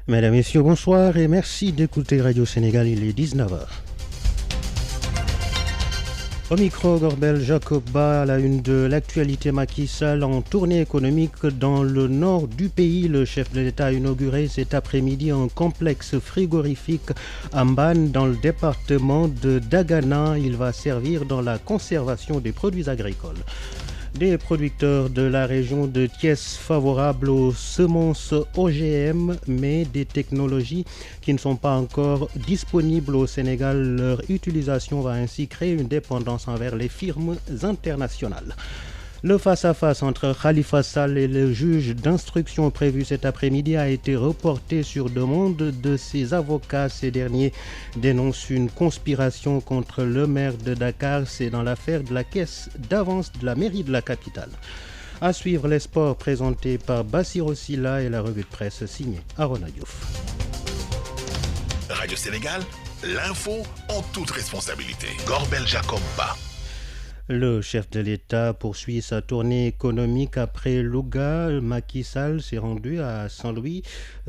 Mesdames, Messieurs, bonsoir et merci d'écouter Radio Sénégal, il est 19h. Au micro, Gorbel Jacoba, à la une de l'actualité, Macky Sall en tournée économique dans le nord du pays. Le chef de l'État a inauguré cet après-midi un complexe frigorifique à Mbane dans le département de Dagana. Il va servir dans la conservation des produits agricoles. Des producteurs de la région de Thiès favorables aux semences OGM, mais des technologies qui ne sont pas encore disponibles au Sénégal. Leur utilisation va ainsi créer une dépendance envers les firmes internationales. Le face-à-face entre Khalifa Sall et le juge d'instruction prévu cet après-midi a été reporté sur demande de ses avocats. Ces derniers dénoncent une conspiration contre le maire de Dakar. C'est dans l'affaire de la caisse d'avance de la mairie de la capitale. À suivre les sports présentés par Bassirou Silla et la revue de presse signée Arona Diouf. Radio Sénégal, l'info en toute responsabilité. Gorbel Jacoba. Le chef de l'État poursuit sa tournée économique après Louga. Macky Sall s'est rendu à Saint-Louis.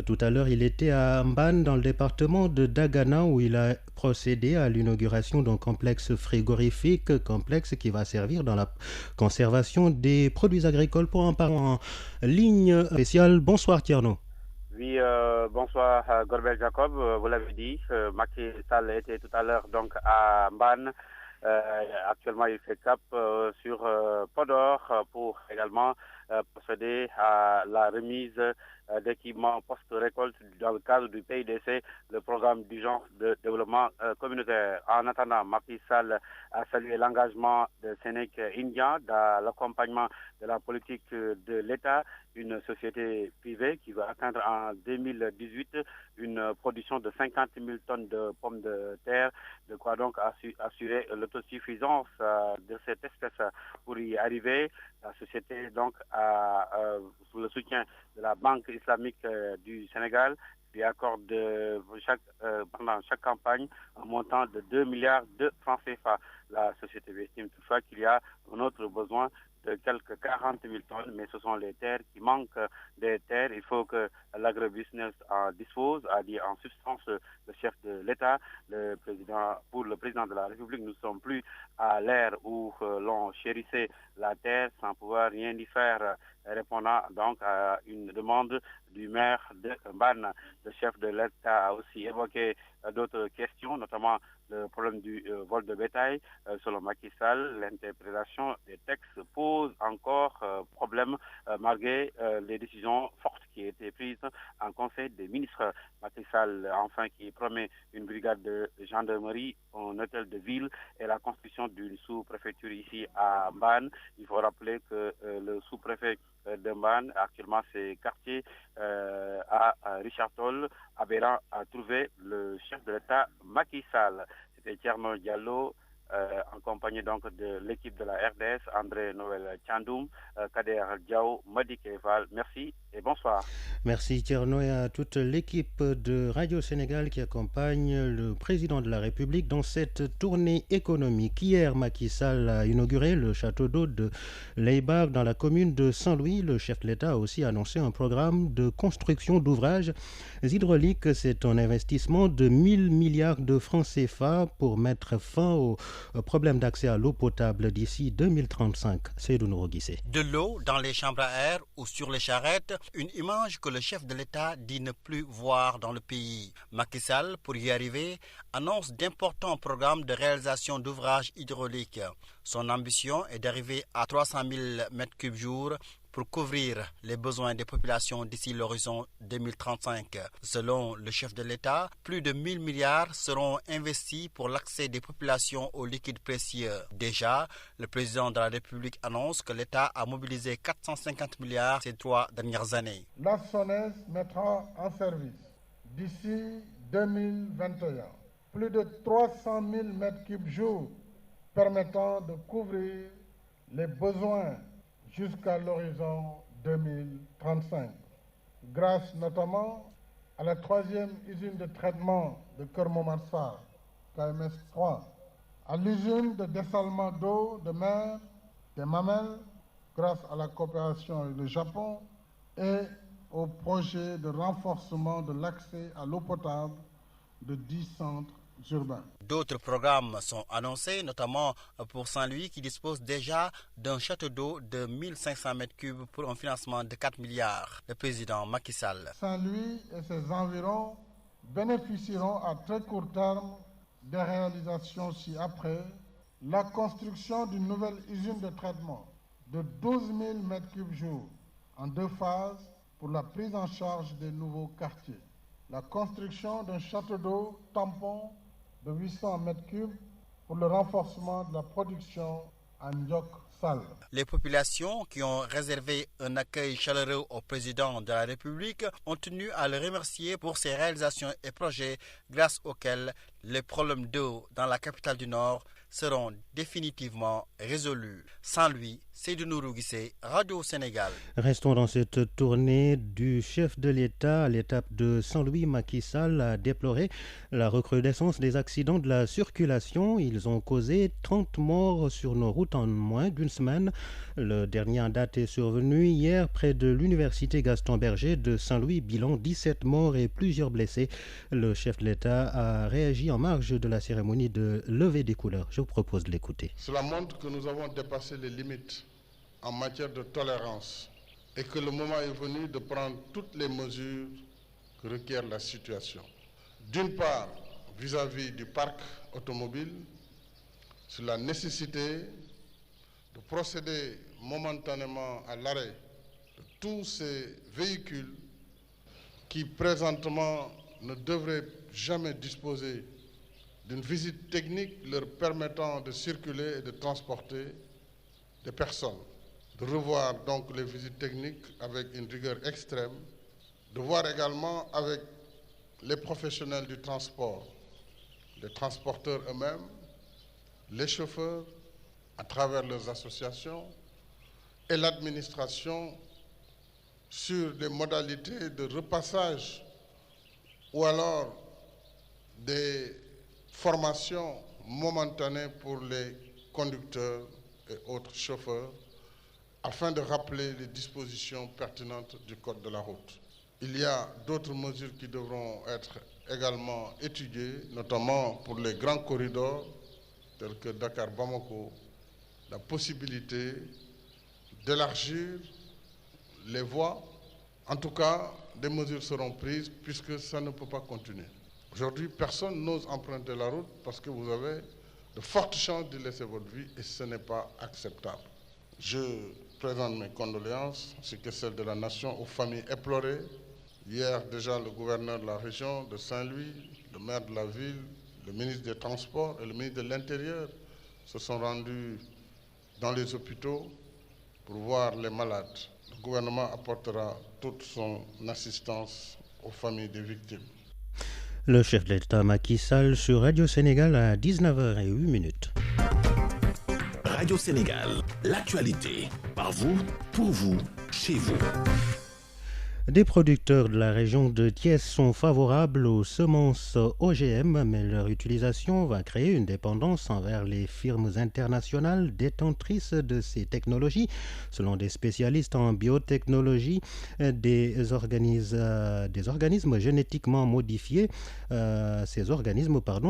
Tout à l'heure, il était à Mbane dans le département de Dagana où il a procédé à l'inauguration d'un complexe frigorifique, complexe qui va servir dans la conservation des produits agricoles. Pour en parler en ligne spéciale, bonsoir Tierno. Oui, bonsoir Gorbel Jacob, vous l'avez dit, Macky Sall était tout à l'heure donc à Mbane. Actuellement, il fait cap sur Podor pour également procéder à la remise d'équipements post-récolte dans le cadre du PIDC, le programme d'urgence de développement communautaire. En attendant, Macky Sall a salué l'engagement de Sénèque India dans l'accompagnement de la politique de l'État, une société privée qui va atteindre en 2018 une production de 50 000 tonnes de pommes de terre, de quoi donc assurer l'autosuffisance de cette espèce. Pour y arriver, la société donc sous le soutien de la Banque islamique du Sénégal lui accorde pendant chaque campagne un montant de 2 milliards de francs CFA. La société estime toutefois qu'il y a un autre besoin de quelques 40 000 tonnes, mais ce sont les terres qui manquent des terres. Il faut que l'agrobusiness en dispose, a dit en substance le chef de l'État. Pour le président de la République, nous ne sommes plus à l'ère où l'on chérissait la terre sans pouvoir rien y faire, répondant donc à une demande du maire de Mbane. Le chef de l'État a aussi évoqué d'autres questions, notamment le problème du vol de bétail. Selon Macky Sall, l'interprétation des textes pose encore problème malgré les décisions fortes qui ont été prises en Conseil des ministres. Macky Sall, enfin, qui promet une brigade de gendarmerie, un hôtel de ville et la construction d'une sous-préfecture ici à Mbane. Il faut rappeler que le sous-préfet de Mbane, actuellement, c'est quartier à Richard Toll, aberrant à trouver le chef de l'État, Macky Sall. C'était Thierno Diallo, en compagnie donc de l'équipe de la RDS, André Noël Tchandoum, Kader Diao, Madi Keval. Merci et bonsoir. Merci Thierno et à toute l'équipe de Radio Sénégal qui accompagne le président de la République dans cette tournée économique. Hier, Macky Sall a inauguré le château d'eau de Leibar dans la commune de Saint-Louis. Le chef de l'État a aussi annoncé un programme de construction d'ouvrages hydrauliques. C'est un investissement de 1000 milliards de francs CFA pour mettre fin au problème d'accès à l'eau potable d'ici 2035. Seydou Nouro Guissé. De l'eau dans les chambres à air ou sur les charrettes, une image que le chef de l'État dit ne plus voir dans le pays. Macky Sall, pour y arriver, annonce d'importants programmes de réalisation d'ouvrages hydrauliques. Son ambition est d'arriver à 300 000 m3 jour pour couvrir les besoins des populations d'ici l'horizon 2035. Selon le chef de l'État, plus de 1000 milliards seront investis pour l'accès des populations aux liquides précieux. Déjà, le président de la République annonce que l'État a mobilisé 450 milliards ces 3 dernières années. La SONES mettra en service d'ici 2021 plus de 300 000 m3 jour permettant de couvrir les besoins jusqu'à l'horizon 2035, grâce notamment à la 3e usine de traitement de Kermomarsar, KMS 3, à l'usine de dessalement d'eau de mer des Mamelles, grâce à la coopération avec le Japon, et au projet de renforcement de l'accès à l'eau potable de 10 centres urbains. D'autres programmes sont annoncés, notamment pour Saint-Louis qui dispose déjà d'un château d'eau de 1500 m3 pour un financement de 4 milliards. Le président Macky Sall. Saint-Louis et ses environs bénéficieront à très court terme des réalisations ci-après. La construction d'une nouvelle usine de traitement de 12 000 m3 jour en 2 phases pour la prise en charge des nouveaux quartiers. La construction d'un château d'eau tampon de 800 m3 pour le renforcement de la production à Ndiok-Sal. Les populations qui ont réservé un accueil chaleureux au président de la République ont tenu à le remercier pour ses réalisations et projets grâce auxquels les problèmes d'eau dans la capitale du Nord seront définitivement résolus. Saint-Louis, Seydou Nourou Guissé, Radio Sénégal. Restons dans cette tournée du chef de l'État à l'étape de Saint-Louis. Macky Sall a déploré la recrudescence des accidents de la circulation. Ils ont causé 30 morts sur nos routes en moins d'une semaine. Le dernier en date est survenu hier près de l'université Gaston Berger de Saint-Louis. Bilan 17 morts et plusieurs blessés. Le chef de l'État a réagi en marge de la cérémonie de levée des couleurs. Je vous propose de l'écouter. Cela montre que nous avons dépassé les limites en matière de tolérance et que le moment est venu de prendre toutes les mesures que requiert la situation. D'une part, vis-à-vis du parc automobile, sur la nécessité de procéder momentanément à l'arrêt de tous ces véhicules qui présentement ne devraient jamais disposer d'une visite technique leur permettant de circuler et de transporter des personnes. De revoir donc les visites techniques avec une rigueur extrême, de voir également avec les professionnels du transport, les transporteurs eux-mêmes, les chauffeurs, à travers leurs associations, et l'administration sur des modalités de repassage ou alors des formations momentanées pour les conducteurs et autres chauffeurs afin de rappeler les dispositions pertinentes du Code de la route. Il y a d'autres mesures qui devront être également étudiées, notamment pour les grands corridors tels que Dakar-Bamako, la possibilité d'élargir les voies. En tout cas, des mesures seront prises puisque ça ne peut pas continuer. Aujourd'hui, personne n'ose emprunter la route parce que vous avez de fortes chances de laisser votre vie et ce n'est pas acceptable. Je présente mes condoléances, ainsi que celles de la nation, aux familles éplorées. Hier, déjà, le gouverneur de la région de Saint-Louis, le maire de la ville, le ministre des Transports et le ministre de l'Intérieur se sont rendus dans les hôpitaux pour voir les malades. Le gouvernement apportera toute son assistance aux familles des victimes. Le chef de l'État Macky Sall sur Radio Sénégal à 19h08. Radio Sénégal, l'actualité, par vous, pour vous, chez vous. Des producteurs de la région de Thiès sont favorables aux semences OGM, mais leur utilisation va créer une dépendance envers les firmes internationales détentrices de ces technologies. Selon des spécialistes en biotechnologie, des organismes génétiquement modifiés,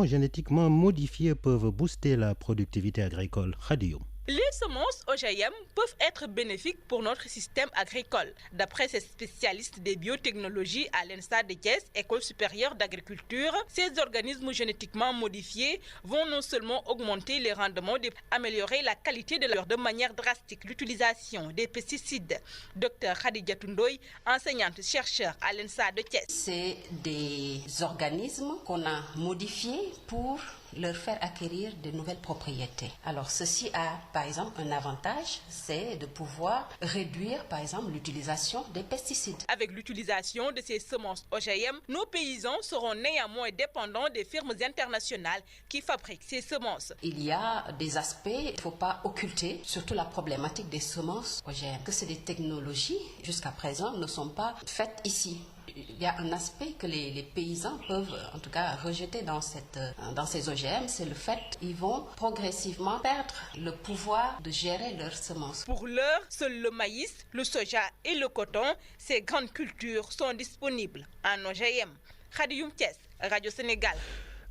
génétiquement modifiés peuvent booster la productivité agricole. Radio. Les semences OGM peuvent être bénéfiques pour notre système agricole. D'après ces spécialistes des biotechnologies à l'ENSA de Thiès, École supérieure d'agriculture, ces organismes génétiquement modifiés vont non seulement augmenter les rendements, mais améliorer la qualité de l'air de manière drastique. L'utilisation des pesticides. Dr Khadija Toundoy, enseignante chercheur à l'ENSA de Thiès. C'est des organismes qu'on a modifiés pour leur faire acquérir de nouvelles propriétés. Alors ceci a par exemple un avantage, c'est de pouvoir réduire par exemple l'utilisation des pesticides. Avec l'utilisation de ces semences OGM, nos paysans seront néanmoins dépendants des firmes internationales qui fabriquent ces semences. Il y a des aspects, il ne faut pas occulter, surtout la problématique des semences OGM, que c'est des technologies jusqu'à présent ne sont pas faites ici. il y a un aspect que les paysans peuvent en tout cas rejeter dans ces OGM, c'est le fait qu'ils vont progressivement perdre le pouvoir de gérer leurs semences. Pour l'heure, seul le maïs, le soja et le coton, ces grandes cultures sont disponibles en OGM. Khadioum Thiès, Radio Sénégal.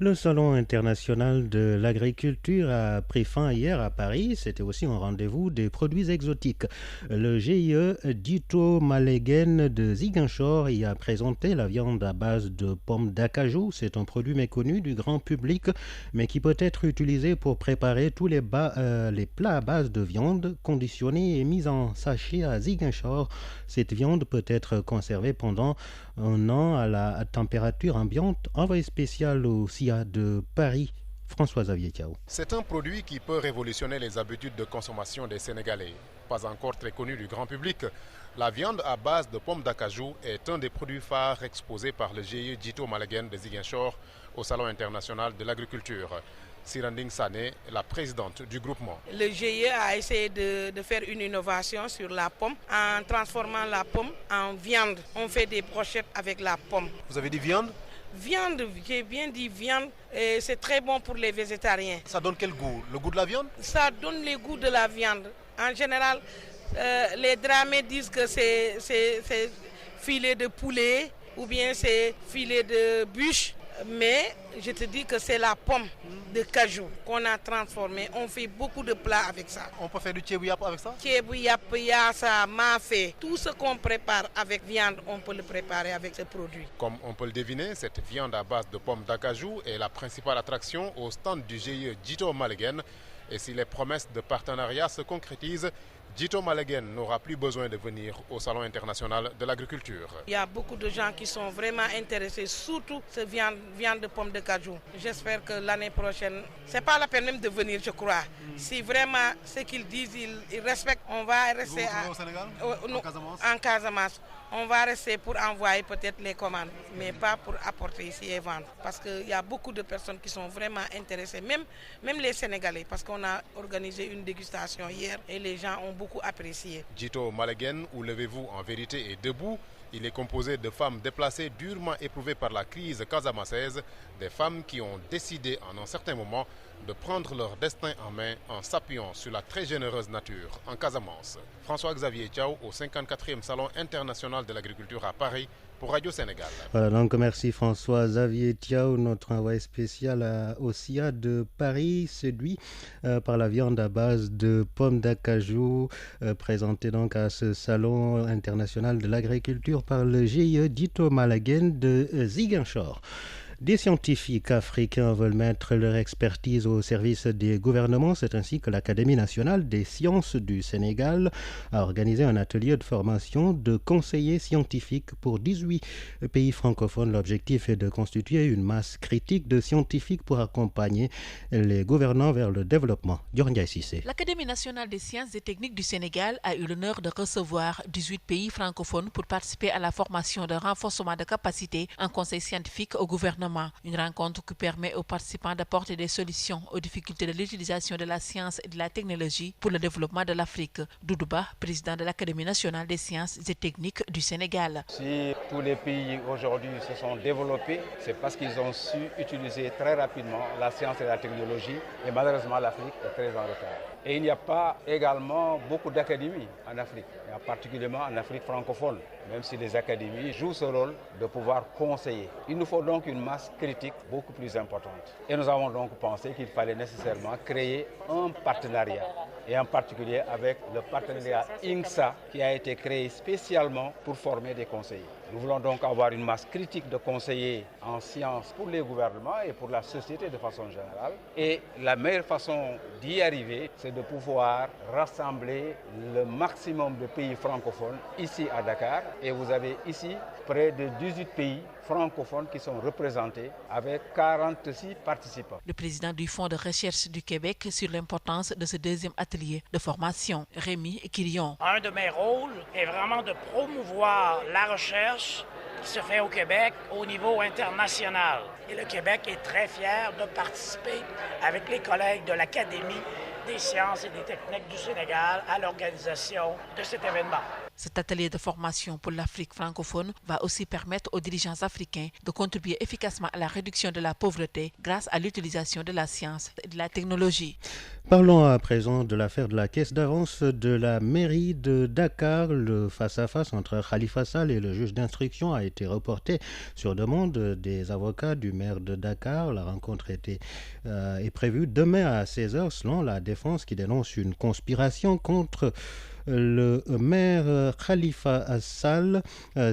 Le Salon international de l'agriculture a pris fin hier à Paris. C'était aussi un rendez-vous des produits exotiques. Le GIE Dito Malegen de Ziguinchor y a présenté la viande à base de pommes d'acajou. C'est un produit méconnu du grand public, mais qui peut être utilisé pour préparer tous les plats à base de viande conditionnée et mise en sachet à Ziguinchor. Cette viande peut être conservée pendant un an à la température ambiante. Envoyé spécial au CIA de Paris, François-Xavier Thiaw. C'est un produit qui peut révolutionner les habitudes de consommation des Sénégalais. Pas encore très connu du grand public, la viande à base de pommes d'acajou est un des produits phares exposés par le GIE Dito Malegen de Ziguinchor au Salon international de l'agriculture. Siranding Sané, la présidente du groupement. Le GIE a essayé de faire une innovation sur la pomme en transformant la pomme en viande. On fait des brochettes avec la pomme. Vous avez dit viande? Viande, j'ai bien dit viande, et c'est très bon pour les végétariens. Ça donne quel goût? Le goût de la viande? Ça donne le goût de la viande. En général, les dramés disent que c'est filet de poulet ou bien c'est filet de bûche. Mais je te dis que c'est la pomme de cajou qu'on a transformée. On fait beaucoup de plats avec ça. On peut faire du tchébou yap avec ça? Tchébou yap, yassa, mafé. Tout ce qu'on prépare avec viande, on peut le préparer avec ce produit. Comme on peut le deviner, cette viande à base de pommes d'acajou est la principale attraction au stand du GIE Dito Malegen. Et si les promesses de partenariat se concrétisent, Dito Malegen n'aura plus besoin de venir au Salon international de l'agriculture. Il y a beaucoup de gens qui sont vraiment intéressés, surtout cette viande de pomme de cajou. J'espère que l'année prochaine, c'est pas la peine même de venir, je crois. Si vraiment ce qu'ils disent, ils respectent, on va rester au Sénégal, en Casamance. On va rester pour envoyer peut-être les commandes, mais pas pour apporter ici et vendre. Parce qu'il y a beaucoup de personnes qui sont vraiment intéressées, même les Sénégalais, parce qu'on a organisé une dégustation hier et les gens ont beaucoup apprécié. Dito Malegen, où levez-vous en vérité est debout. Il est composé de femmes déplacées durement éprouvées par la crise casamançaise, des femmes qui ont décidé en un certain moment de prendre leur destin en main en s'appuyant sur la très généreuse nature en Casamance. François-Xavier Thiaw au 54e Salon international de l'agriculture à Paris pour Radio Sénégal. Voilà, donc merci François-Xavier Thiaw, notre envoyé spécial au CIA de Paris, séduit par la viande à base de pommes d'acajou, présentée donc à ce Salon international de l'agriculture par le GIE Dito Malegen de Ziguinchor. Des scientifiques africains veulent mettre leur expertise au service des gouvernements. C'est ainsi que l'Académie nationale des sciences du Sénégal a organisé un atelier de formation de conseillers scientifiques pour 18 pays francophones. L'objectif est de constituer une masse critique de scientifiques pour accompagner les gouvernants vers le développement. L'Académie nationale des sciences et techniques du Sénégal a eu l'honneur de recevoir 18 pays francophones pour participer à la formation de renforcement de capacité en conseil scientifique au gouvernement. Une rencontre qui permet aux participants d'apporter des solutions aux difficultés de l'utilisation de la science et de la technologie pour le développement de l'Afrique. Doudouba, président de l'Académie nationale des sciences et techniques du Sénégal. Si tous les pays aujourd'hui se sont développés, c'est parce qu'ils ont su utiliser très rapidement la science et la technologie. Et malheureusement, l'Afrique est très en retard. Et il n'y a pas également beaucoup d'académies en Afrique, et particulièrement en Afrique francophone, même si les académies jouent ce rôle de pouvoir conseiller. Il nous faut donc une masse critique beaucoup plus importante. Et nous avons donc pensé qu'il fallait nécessairement créer un partenariat, et en particulier avec le partenariat INSA qui a été créé spécialement pour former des conseillers. Nous voulons donc avoir une masse critique de conseillers en sciences pour les gouvernements et pour la société de façon générale. Et la meilleure façon d'y arriver, c'est de pouvoir rassembler le maximum de pays francophones ici à Dakar. Et vous avez ici près de 18 pays francophones qui sont représentés avec 46 participants. Le président du Fonds de recherche du Québec sur l'importance de ce deuxième atelier de formation, Rémi Quirion. Un de mes rôles est vraiment de promouvoir la recherche qui se fait au Québec au niveau international. Et le Québec est très fier de participer avec les collègues de l'Académie des sciences et des techniques du Sénégal à l'organisation de cet événement. Cet atelier de formation pour l'Afrique francophone va aussi permettre aux dirigeants africains de contribuer efficacement à la réduction de la pauvreté grâce à l'utilisation de la science et de la technologie. Parlons à présent de l'affaire de la caisse d'avance de la mairie de Dakar. Le face-à-face entre Khalifa Sall et le juge d'instruction a été reporté sur demande des avocats du maire de Dakar. La rencontre est prévue demain à 16h selon la défense qui dénonce une conspiration contre le maire Khalifa Sall.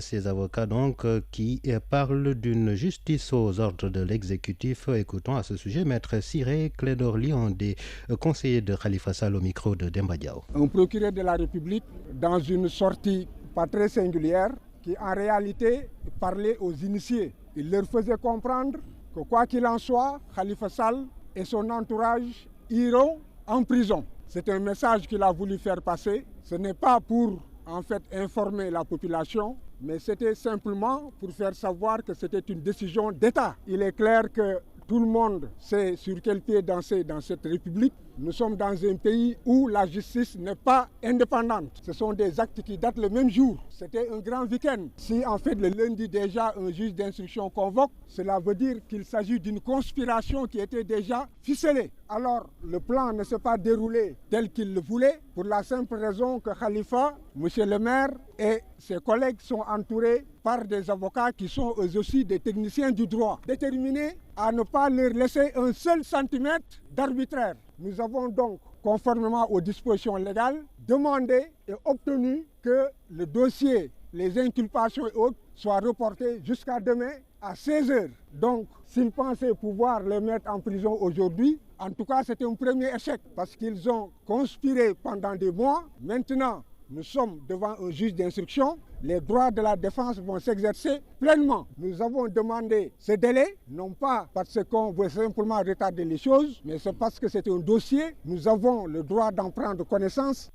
Ces avocats donc qui parlent d'une justice aux ordres de l'exécutif. Écoutons à ce sujet Maître Ciré Clédorli, un des conseillers de Khalifa Sall au micro de Demba Diaw. Un procureur de la République dans une sortie pas très singulière qui en réalité parlait aux initiés. Il leur faisait comprendre que quoi qu'il en soit, Khalifa Sall et son entourage iront en prison. C'est un message qu'il a voulu faire passer. Ce n'est pas pour en fait informer la population, mais c'était simplement pour faire savoir que c'était une décision d'État. Il est clair que tout le monde sait sur quel pied danser dans cette République. Nous sommes dans un pays où la justice n'est pas indépendante. Ce sont des actes qui datent le même jour. C'était un grand week-end. Si en fait le lundi déjà un juge d'instruction convoque, cela veut dire qu'il s'agit d'une conspiration qui était déjà ficelée. Alors le plan ne s'est pas déroulé tel qu'il le voulait pour la simple raison que Khalifa, monsieur le maire et ses collègues sont entourés par des avocats qui sont eux aussi des techniciens du droit, déterminés à ne pas leur laisser un seul centimètre d'arbitraire. Nous avons donc, conformément aux dispositions légales, demandé et obtenu que le dossier, les inculpations et autres, soient reportés jusqu'à demain à 16h. Donc, s'ils pensaient pouvoir les mettre en prison aujourd'hui, en tout cas, c'était un premier échec parce qu'ils ont conspiré pendant des mois. Maintenant, nous sommes devant un juge d'instruction. Les droits de la défense vont s'exercer pleinement. Nous avons demandé ce délai, non pas parce qu'on veut simplement retarder les choses, mais c'est parce que c'est un dossier. Nous avons le droit d'en prendre connaissance.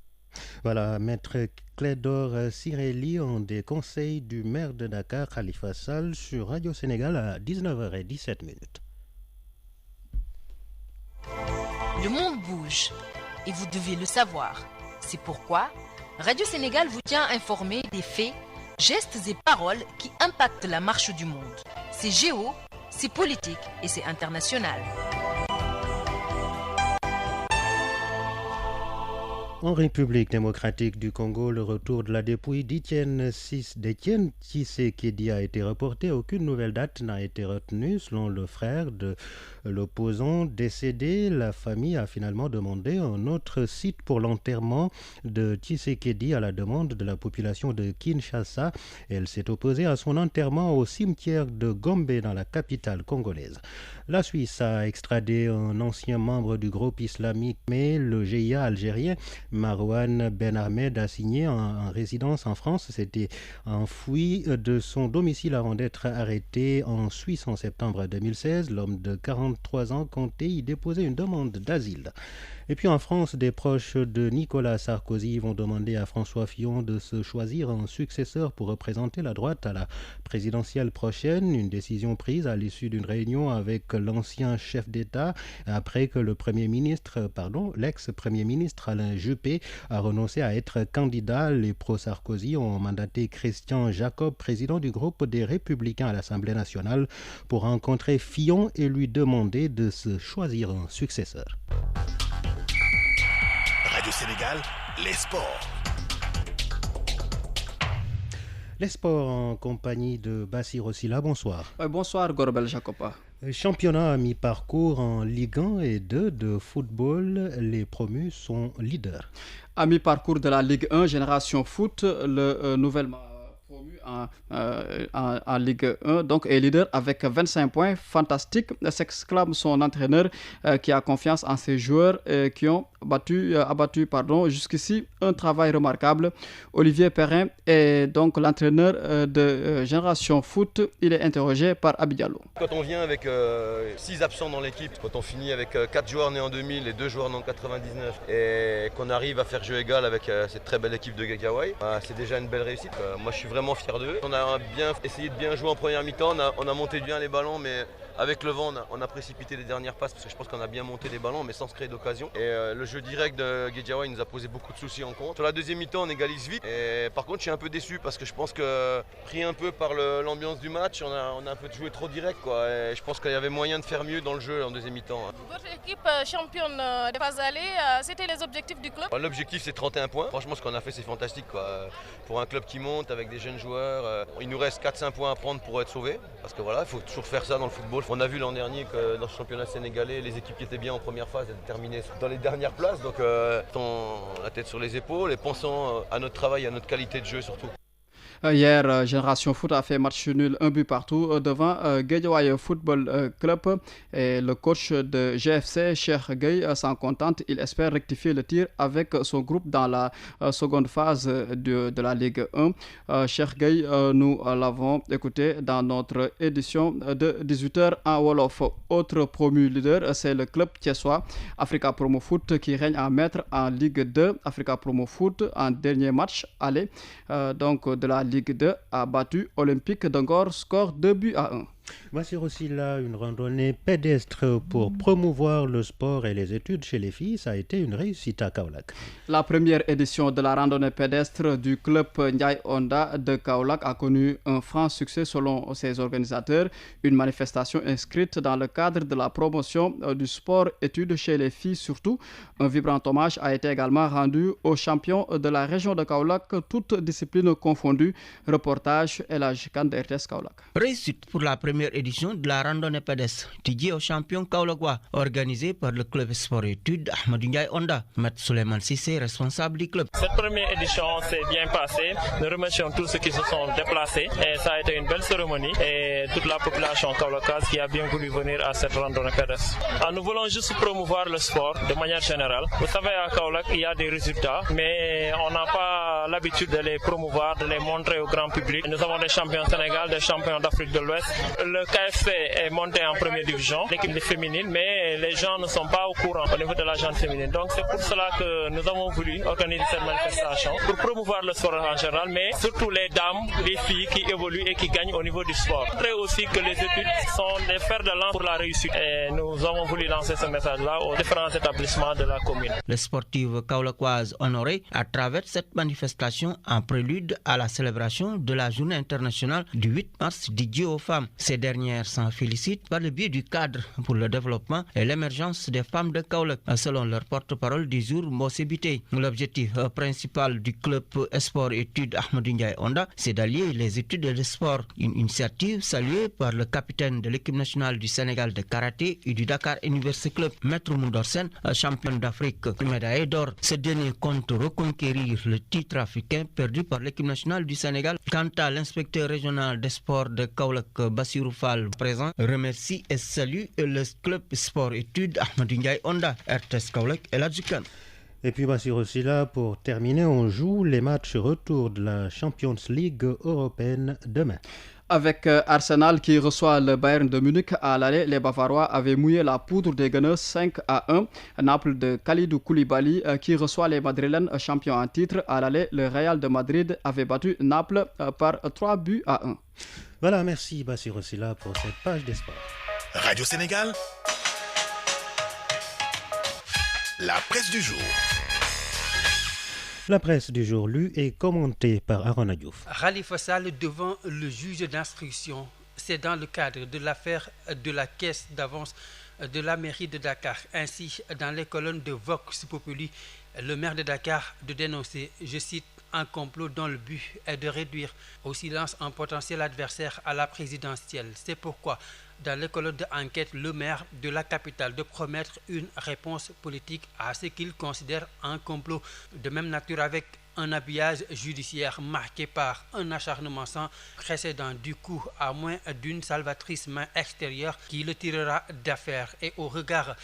Voilà, Maître Clédor Cirelli, un des conseils du maire de Dakar, Khalifa Sall, sur Radio Sénégal à 19h17. Le monde bouge et vous devez le savoir. C'est pourquoi Radio Sénégal vous tient informé des faits, gestes et paroles qui impactent la marche du monde. C'est géo, c'est politique et c'est international. En République démocratique du Congo, le retour de la dépouille d'Étienne Tshisekedi a été reporté. Aucune nouvelle date n'a été retenue. Selon le frère de l'opposant décédé, la famille a finalement demandé un autre site pour l'enterrement de Tshisekedi à la demande de la population de Kinshasa. Elle s'est opposée à son enterrement au cimetière de Gombe dans la capitale congolaise. La Suisse a extradé un ancien membre du groupe islamique, mais le GIA algérien Marouane Ben Ahmed a signé en résidence en France. S'était enfoui de son domicile avant d'être arrêté en Suisse en septembre 2016. L'homme de 43 ans comptait y déposer une demande d'asile. Et puis en France, des proches de Nicolas Sarkozy vont demander à François Fillon de se choisir un successeur pour représenter la droite à la présidentielle prochaine. Une décision prise à l'issue d'une réunion avec l'ancien chef d'État après que l'ex-premier ministre Alain Juppé a renoncé à être candidat. Les pro-Sarkozy ont mandaté Christian Jacob, président du groupe des Républicains à l'Assemblée nationale, pour rencontrer Fillon et lui demander de se choisir un successeur. Radio Sénégal, les sports. Les sports en compagnie de Bassir Ossila, bonsoir. Bonsoir Gorbel Jacopa. Championnat à mi-parcours en Ligue 1 et 2 de football, les promus sont leaders. À mi-parcours de la Ligue 1, Génération Foot, le nouvellement promu en Ligue 1, donc est leader avec 25 points. Fantastique, s'exclame son entraîneur qui a confiance en ses joueurs qui ont abattu jusqu'ici un travail remarquable. Olivier Perrin est donc l'entraîneur de Génération Foot. Il est interrogé par Abidjalo. Quand on vient avec 6 absents dans l'équipe, quand on finit avec 4 joueurs nés en 2000 et 2 joueurs nés en 99 et qu'on arrive à faire jeu égal avec cette très belle équipe de Gagaway, c'est déjà une belle réussite. Moi je suis vraiment fier d'eux. On a essayé de bien jouer en première mi-temps, on a monté bien les ballons, mais Avec le vent, on a précipité les dernières passes parce que je pense qu'on a bien monté les ballons mais sans se créer d'occasion. Et le jeu direct de Guédiawaye nous a posé beaucoup de soucis en compte. Sur la deuxième mi-temps, on égalise vite. Et par contre, je suis un peu déçu parce que je pense que pris un peu par l'ambiance du match, on a un peu joué trop direct, quoi. Et je pense qu'il y avait moyen de faire mieux dans le jeu en deuxième mi-temps. Votre équipe championne des phases allées, c'était les objectifs du club? L'objectif c'est 31 points. Franchement, ce qu'on a fait c'est fantastique, quoi. Pour un club qui monte avec des jeunes joueurs, il nous reste 4-5 points à prendre pour être sauvé. Parce que voilà, il faut toujours faire ça dans le football. On a vu l'an dernier que dans ce championnat sénégalais, les équipes qui étaient bien en première phase étaient terminées dans les dernières places. Donc la tête sur les épaules et pensons à notre travail, à notre qualité de jeu surtout. Hier, Génération Foot a fait match nul, un but partout devant Guédiawaye Football Club. Et le coach de GFC, Cheikh Gueye, s'en contente. Il espère rectifier le tir avec son groupe dans la seconde phase de la Ligue 1. Cheikh Gueye, nous l'avons écouté dans notre édition de 18h en Wolof. Autre promu leader, c'est le club thiessois Africa Promo Foot qui règne en maître en Ligue 2. Africa Promo Foot, en dernier match aller donc de la Ligue 2, a battu Olympique de Ngor, score 2-1. Voici aussi là une randonnée pédestre pour promouvoir le sport et les études chez les filles. Ça a été une réussite à Kaolack. La première édition de la randonnée pédestre du club Ndiaye Onda de Kaolack a connu un franc succès selon ses organisateurs. Une manifestation inscrite dans le cadre de la promotion du sport études chez les filles surtout. Un vibrant hommage a été également rendu aux champions de la région de Kaolack, toutes disciplines confondues. Reportage Elhadji Kane de RTS Kaolack. Réussite pour la première édition de la randonnée pédestre dédiée aux champions kaolackois, organisée par le club sport études Ahmadou Ndiaye Onda. Maître Souleymane Cissé, responsable du club. Cette première édition s'est bien passée. Nous remercions tous ceux qui se sont déplacés. Et ça a été une belle cérémonie et toute la population kaolackoise qui a bien voulu venir à cette randonnée pédestre. Nous voulons juste promouvoir le sport de manière générale. Vous savez, à Kaolack, il y a des résultats, mais on n'a pas l'habitude de les promouvoir, de les montrer au grand public. Nous avons des champions Sénégal, des champions d'Afrique de l'Ouest. Le KFC est monté en première division, l'équipe féminine, mais les gens ne sont pas au courant au niveau de la gente féminine. Donc c'est pour cela que nous avons voulu organiser cette manifestation pour promouvoir le sport en général, mais surtout les dames, les filles qui évoluent et qui gagnent au niveau du sport. Montrer aussi que les études sont des fers de lance pour la réussite. Et nous avons voulu lancer ce message-là aux différents établissements de la commune. Les sportives kaolackoises honorées à travers cette manifestation en prélude à la célébration de la journée internationale du 8 mars dédiée aux femmes. Ces dernières s'en félicitent par le biais du cadre pour le développement et l'émergence des femmes de Kaolack, selon leur porte-parole du jour, Mossé Bité. L'objectif principal du club sport études Ahmadou Ndiaye Onda, c'est d'allier les études et le sport. Une initiative saluée par le capitaine de l'équipe nationale du Sénégal de karaté et du Dakar University Club, Maître Moundorsen, champion d'Afrique, médaille d'or. Ce dernier compte reconquérir le titre africain perdu par l'équipe nationale du Sénégal. Quant à l'inspecteur régional des sports de Kaolack, Bassirou Fall, présent, remercie et salue le club sport études Ahmadou Ndiaye Onda, RTS Kaolack et Elhadji Kane. Et puis Bassirou aussi là, pour terminer, on joue les matchs retour de la Champions League européenne demain. Avec Arsenal qui reçoit le Bayern de Munich à l'aller, les Bavarois avaient mouillé la poudre des Gunners 5-1. Naples de Kalidou Koulibaly qui reçoit les Madrilènes champions en titre à l'aller. Le Real de Madrid avait battu Naples par 3-1. Voilà, merci Bassirou Silla pour cette page des sports. Radio Sénégal, la presse du jour. La presse du jour lue et commentée par Arona Diouf. Khalifa Sall devant le juge d'instruction. C'est dans le cadre de l'affaire de la caisse d'avance de la mairie de Dakar. Ainsi, dans les colonnes de Vox Populi, le maire de Dakar de dénoncer, je cite, un complot dont le but est de réduire au silence un potentiel adversaire à la présidentielle. C'est pourquoi, dans les colonnes d'enquête, le maire de la capitale de promettre une réponse politique à ce qu'il considère un complot de même nature avec un habillage judiciaire marqué par un acharnement sans précédent, du coup à moins d'une salvatrice main extérieure qui le tirera d'affaire et au regard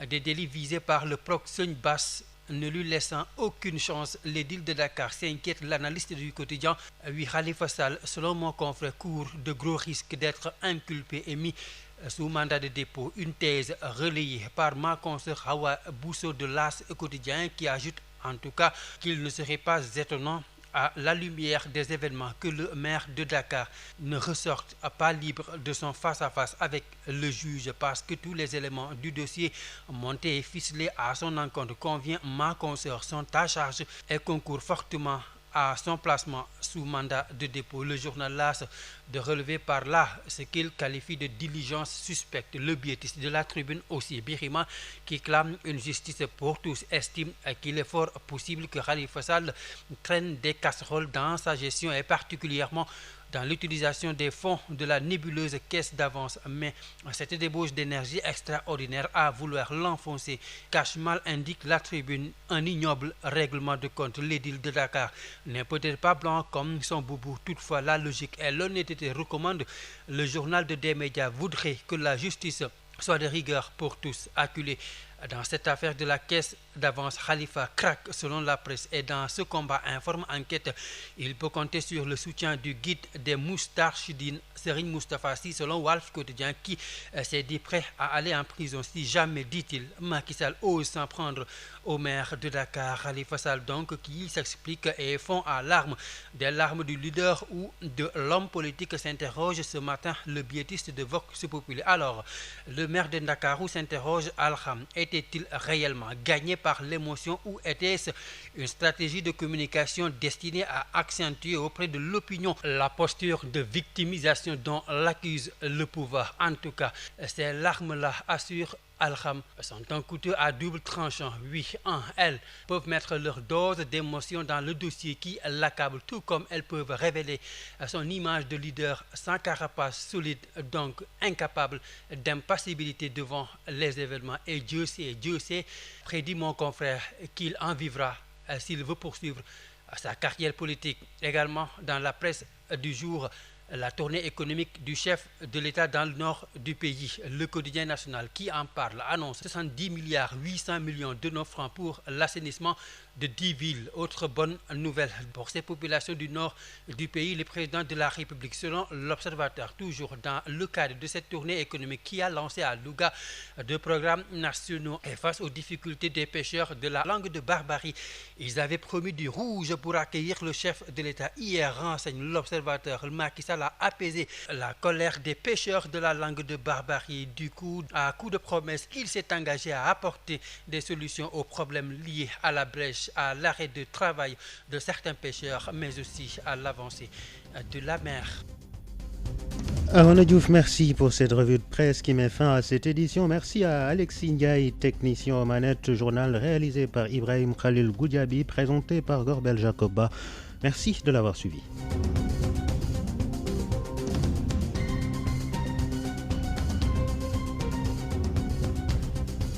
des délits visés par le proxène Bass ne lui laissant aucune chance. L'édile de Dakar s'inquiète, l'analyste du quotidien. Oui, Khalifa Sall, selon mon confrère, court de gros risques d'être inculpé et mis sous mandat de dépôt. Une thèse relayée par ma consoeur Hawa Bousso de l'As quotidien qui ajoute en tout cas qu'il ne serait pas étonnant à la lumière des événements que le maire de Dakar ne ressorte pas libre de son face-à-face avec le juge parce que tous les éléments du dossier montés et ficelés à son encontre convient ma consoeur sont à charge et concourent fortement à son placement sous mandat de dépôt. Le journal LAS de relever par là ce qu'il qualifie de diligence suspecte. Le biétiste de la Tribune aussi, Birima, qui clame une justice pour tous, estime qu'il est fort possible que Khalifa Sall traîne des casseroles dans sa gestion et particulièrement dans l'utilisation des fonds de la nébuleuse caisse d'avance. Mais cette débauche d'énergie extraordinaire à vouloir l'enfoncer cache mal, indique la Tribune, un ignoble règlement de compte. L'édile de Dakar n'est peut-être pas blanc comme son boubou. Toutefois, la logique et l'honnêteté recommandent. Le journal de des médias voudrait que la justice soit de rigueur pour tous. Acculé dans cette affaire de la caisse d'avance, Khalifa craque selon la presse et dans ce combat, informe Enquête, il peut compter sur le soutien du guide des Moustarchidines, Serigne Moustapha Sy, selon Walf Quotidien, qui s'est dit prêt à aller en prison si jamais, dit-il, Macky Sall ose s'en prendre au maire de Dakar. Khalifa Sall donc qui s'explique et fond à larmes, des larmes du leader ou de l'homme politique, s'interroge ce matin le biétiste de Vox Populi. Alors, le maire de Dakar s'interroge Alham, était-il réellement gagné par l'émotion ou était-ce une stratégie de communication destinée à accentuer auprès de l'opinion la posture de victimisation dont l'accuse le pouvoir? En tout cas, ces larmes-là assurent Alham sont un couteau à double tranchant. Oui, elles peuvent mettre leur dose d'émotion dans le dossier qui l'accable, tout comme elles peuvent révéler son image de leader sans carapace, solide, donc incapable d'impassibilité devant les événements. Et Dieu sait, prédit mon confrère, qu'il en vivra s'il veut poursuivre sa carrière politique. Également dans la presse du jour, la tournée économique du chef de l'État dans le nord du pays. Le quotidien national qui en parle annonce 70 milliards 800 millions de nos francs pour l'assainissement de 10 villes. Autre bonne nouvelle pour ces populations du nord du pays, le président de la République, selon l'Observateur, toujours dans le cadre de cette tournée économique qui a lancé à Louga de programmes nationaux et face aux difficultés des pêcheurs de la langue de Barbarie. Ils avaient promis du rouge pour accueillir le chef de l'État. Hier, renseigne l'Observateur, Macky Sall a apaisé la colère des pêcheurs de la langue de Barbarie. Du coup, à coup de promesses, il s'est engagé à apporter des solutions aux problèmes liés à la brèche, à l'arrêt de travail de certains pêcheurs, mais aussi à l'avancée de la mer. Arnaud Diouf, merci pour cette revue de presse qui met fin à cette édition. Merci à Alexis Ndiaye, technicien aux manettes, journal réalisé par Ibrahim Khalil Goudiaby, présenté par Gorbel Jacoba. Merci de l'avoir suivi.